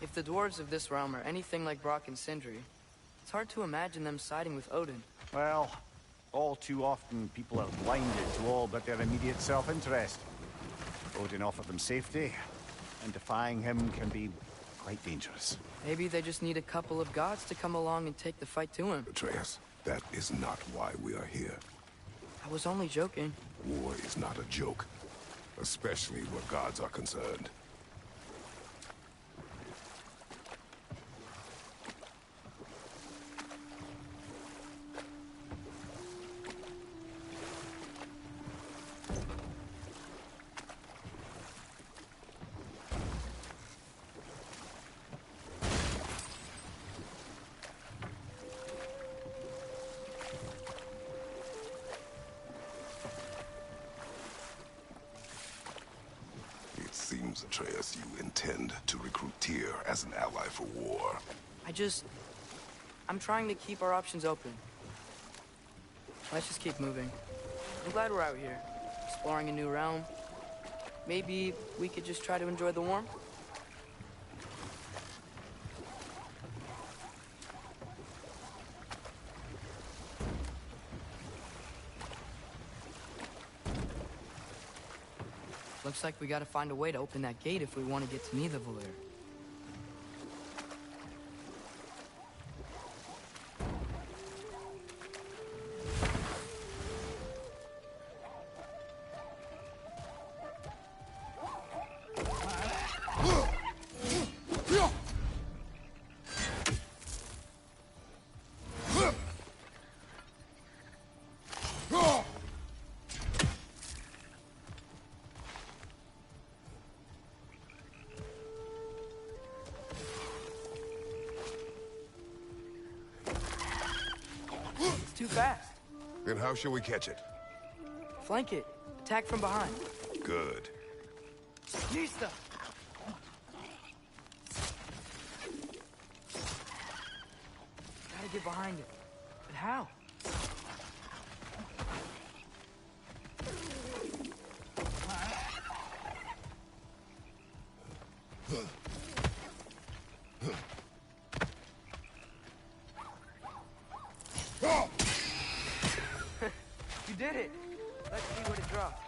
[SPEAKER 4] If the dwarves of this realm are anything like Brock and Sindri, it's hard to imagine them siding with Odin.
[SPEAKER 5] Well, all too often people are blinded to all but their immediate self-interest. Odin offered them safety, and defying him can be quite dangerous.
[SPEAKER 4] Maybe they just need a couple of gods to come along and take the fight to him.
[SPEAKER 2] Atreus, that is not why we are here.
[SPEAKER 4] I was only joking.
[SPEAKER 2] War is not a joke, especially where gods are concerned. seems, Atreus, you intend to recruit Tyr as an ally for war.
[SPEAKER 4] I'm trying to keep our options open. Let's just keep moving. I'm glad we're out here, exploring a new realm. Maybe we could just try to enjoy the warmth? Looks like we gotta find a way to open that gate if we want to get to Nidavellir. Too fast.
[SPEAKER 2] Then how shall we catch it?
[SPEAKER 4] Flank it. Attack from behind.
[SPEAKER 2] Good.
[SPEAKER 4] Nista! Gotta get behind it. But how? You did it! Let's see what it drops.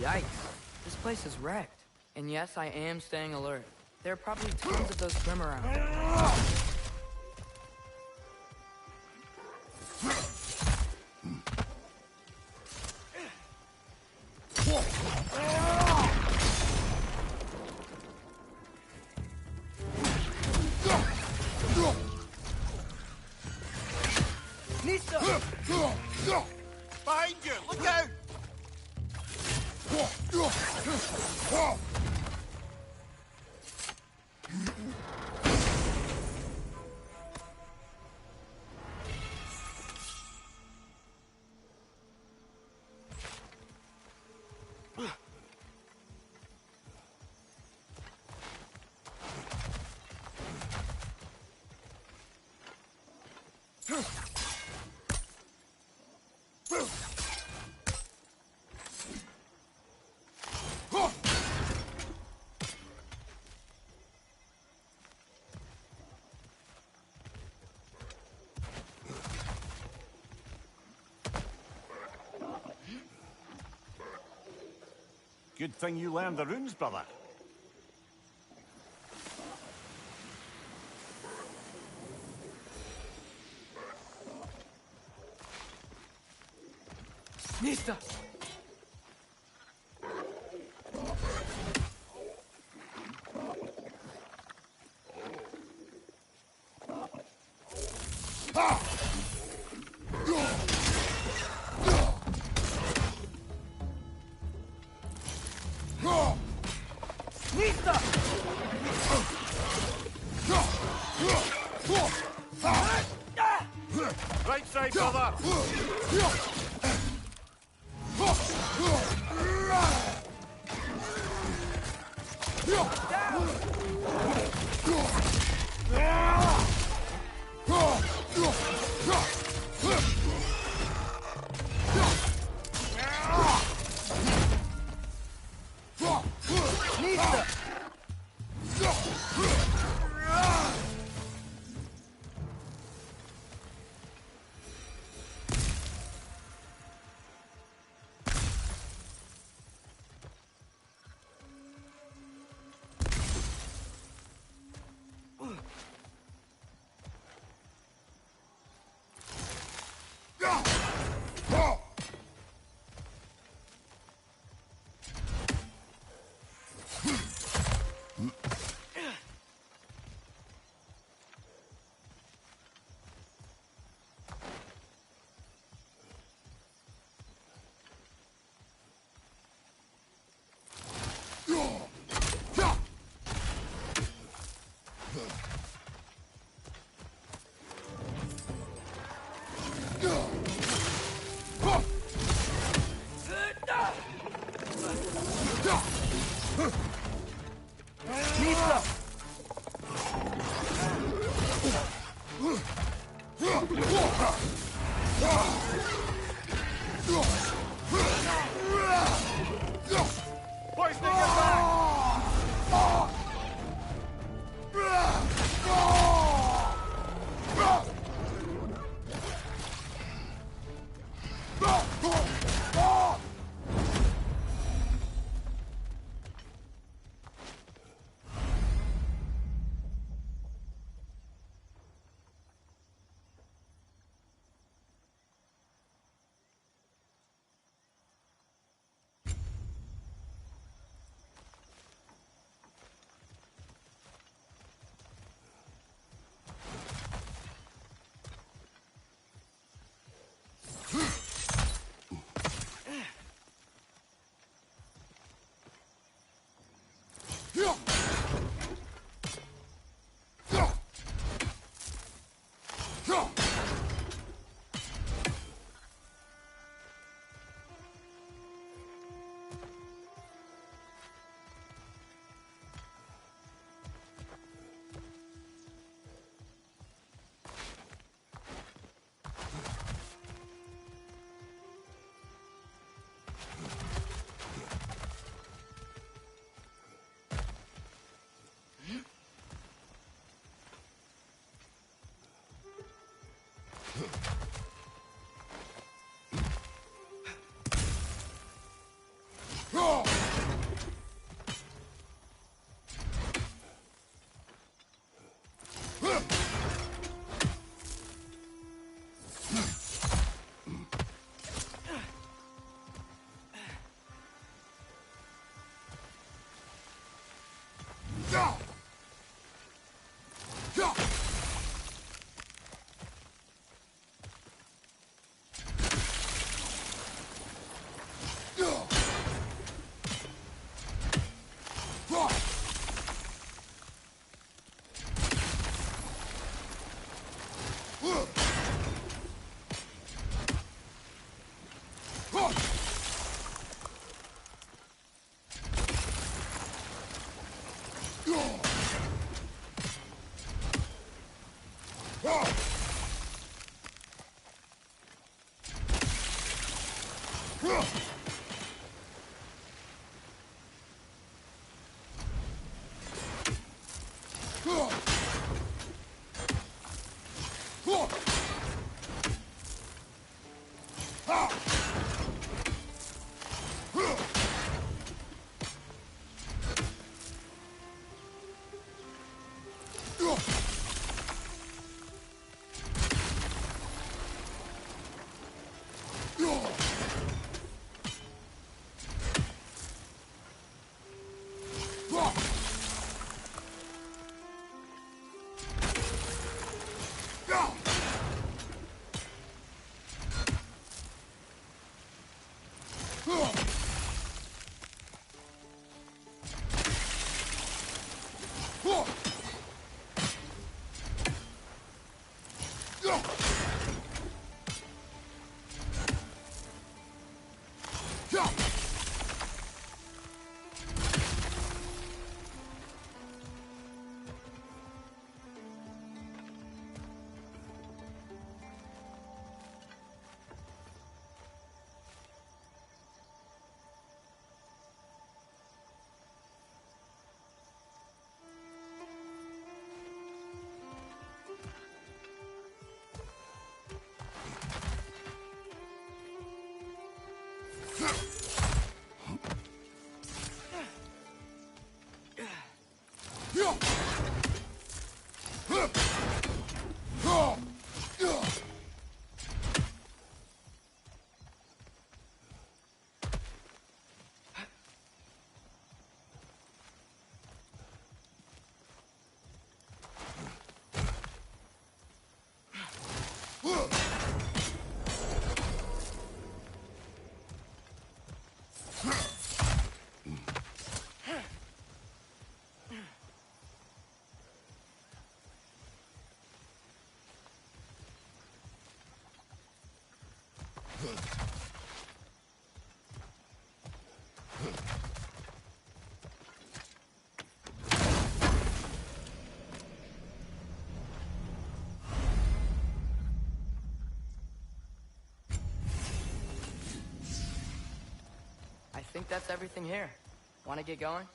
[SPEAKER 4] Yikes. This place is wrecked. And yes, I am staying alert. There are probably tons of those Grim around.
[SPEAKER 3] Behind you! Look out!
[SPEAKER 5] Good thing you learned the runes, brother.
[SPEAKER 4] Nista!
[SPEAKER 5] Right side, brother! Poisoning your back!
[SPEAKER 4] that's everything here. Want to get going?